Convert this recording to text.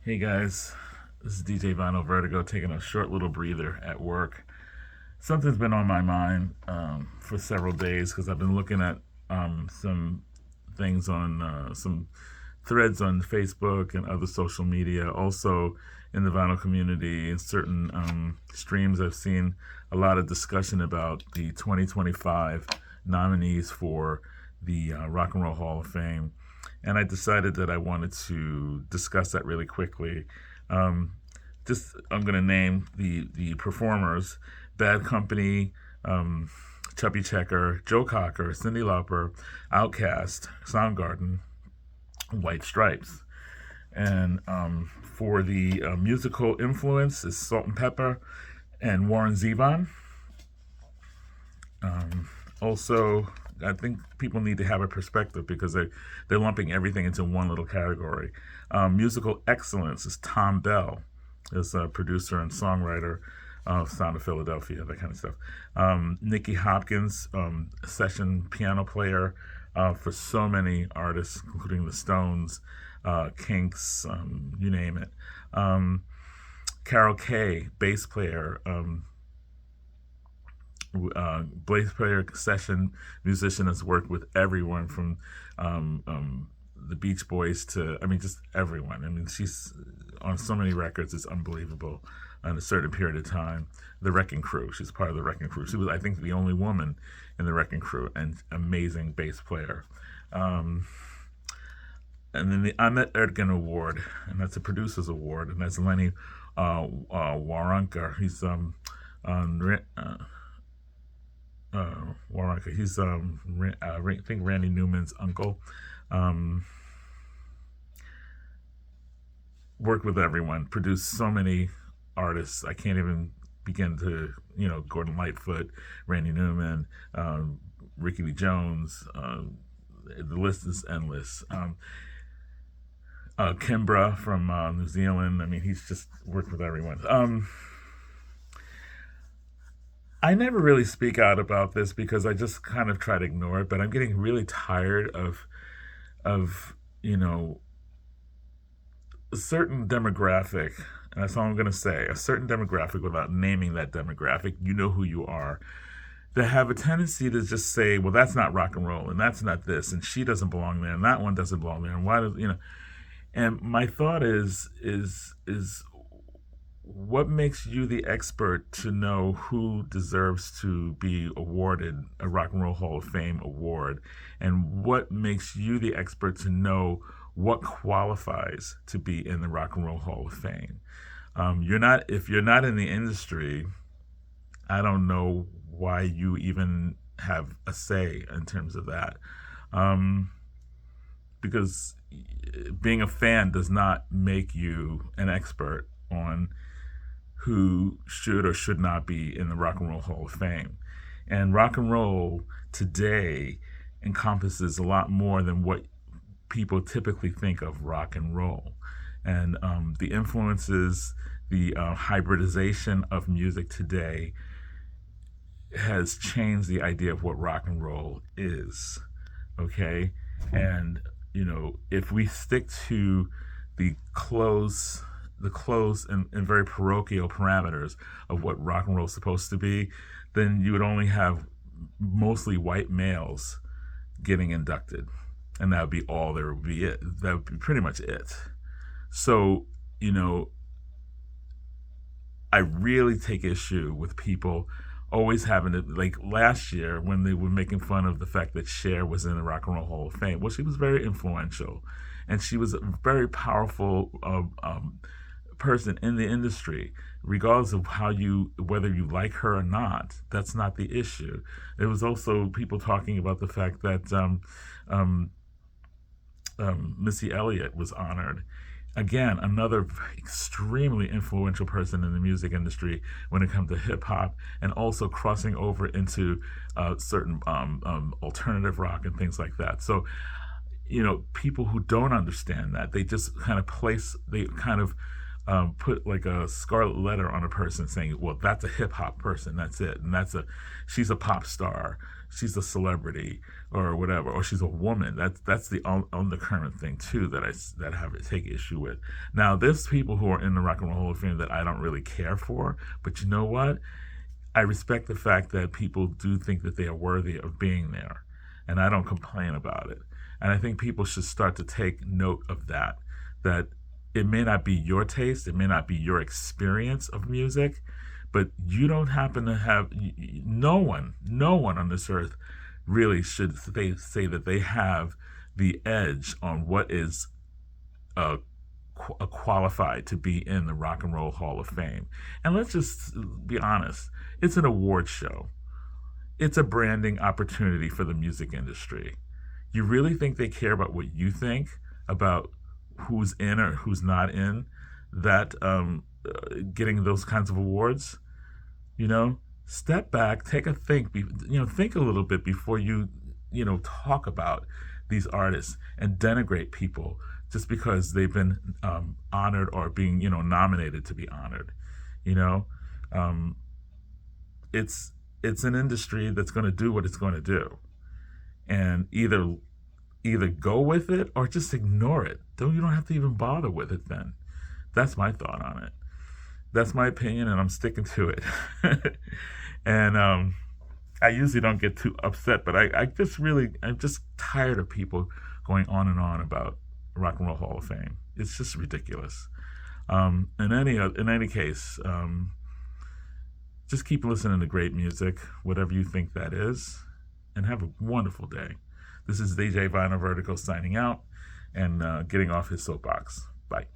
Hey guys, this is DJ Vinyl Vertigo taking a short little breather at work. Something's been on my mind for several days because I've been looking at some things on some threads on Facebook and other social media. Also, in the vinyl community, in certain streams, I've seen a lot of discussion about the 2025 nominees for the Rock and Roll Hall of Fame. And I decided that I wanted to discuss that really quickly. Um, I'm going to name the performers: Bad Company, um, Chubby Checker, Joe Cocker, Cyndi Lauper, Outkast, Soundgarden, White Stripes. And for the musical influence is Salt and Pepper and Warren Zevon. Also, I think people need to have a perspective because they're lumping everything into one little category. Musical excellence is Tom Bell, is a producer and songwriter of Sound of Philadelphia, that kind of stuff. Nicky Hopkins, session piano player for so many artists, including the Stones, Kinks, you name it. Carol Kay, bass player, session musician, has worked with everyone from the Beach Boys to, I mean, just everyone. I mean, she's on so many records, it's unbelievable. In a certain period of time, the Wrecking Crew, she's part of the Wrecking Crew. She was, I think, the only woman in the Wrecking Crew, and amazing bass player. And then the Ahmet Erdogan Award, and that's a producer's award, and that's Lenny Waronker. He's Waronker. He's I think Randy Newman's uncle. Worked with everyone, produced so many artists. I can't even begin to, Gordon Lightfoot, Randy Newman, Ricky Lee Jones. The list is endless. Kimbra from New Zealand. I mean, he's just worked with everyone. I never really speak out about this because I just kind of try to ignore it, but I'm getting really tired of a certain demographic, and that's all I'm going to say, a certain demographic without naming that demographic, you know who you are, that have a tendency to just say, well, that's not rock and roll, and that's not this, and she doesn't belong there, and that one doesn't belong there, and why does, and my thought is what makes you the expert to know who deserves to be awarded a Rock and Roll Hall of Fame award? And what makes you the expert to know what qualifies to be in the Rock and Roll Hall of Fame? If you're not in the industry, I don't know why you even have a say in terms of that. Because being a fan does not make you an expert on who should or should not be in the Rock and Roll Hall of Fame. And rock and roll today encompasses a lot more than what people typically think of rock and roll. And the influences, the hybridization of music today has changed the idea of what rock and roll is. Okay? And, if we stick to the close and very parochial parameters of what rock and roll is supposed to be, then you would only have mostly white males getting inducted. And that would be all there would be it. That would be pretty much it. So, I really take issue with people always having it, like last year when they were making fun of the fact that Cher was in the Rock and Roll Hall of Fame. Well, she was very influential, and she was a very powerful person in the industry, regardless of whether you like her or not. That's not the issue. There was also people talking about the fact that Missy Elliott was honored. Again, another extremely influential person in the music industry when it comes to hip hop, and also crossing over into certain alternative rock and things like that. So, people who don't understand that, they just kind of put like a scarlet letter on a person saying, well, that's a hip hop person, that's it, and she's a pop star, she's a celebrity, or whatever, or she's a woman. That's the undercurrent thing too that I have to take issue with. Now, there's people who are in the Rock and Roll Hall of Fame that I don't really care for, but you know what? I respect the fact that people do think that they are worthy of being there, and I don't complain about it. And I think people should start to take note of that. That it may not be your taste, it may not be your experience of music, but you don't happen to have no one on this earth really should say that they have the edge on what is uh, qualified to be in the Rock and Roll Hall of Fame. And let's just be honest, it's an award show. It's a branding opportunity for the music industry. You really think they care about what you think about who's in or who's not in that getting those kinds of awards? You know, step back, take a think. Think a little bit before you talk about these artists and denigrate people just because they've been honored or being nominated to be honored. You know, um, it's an industry that's going to do what it's going to do, and either go with it or just ignore it. You don't have to even bother with it then. That's my thought on it. That's my opinion, and I'm sticking to it. And I usually don't get too upset, but I'm just tired of people going on and on about Rock and Roll Hall of Fame. It's just ridiculous. In any case, just keep listening to great music, whatever you think that is, and have a wonderful day. This is DJ Vinyl Vertigo signing out and getting off his soapbox. Bye.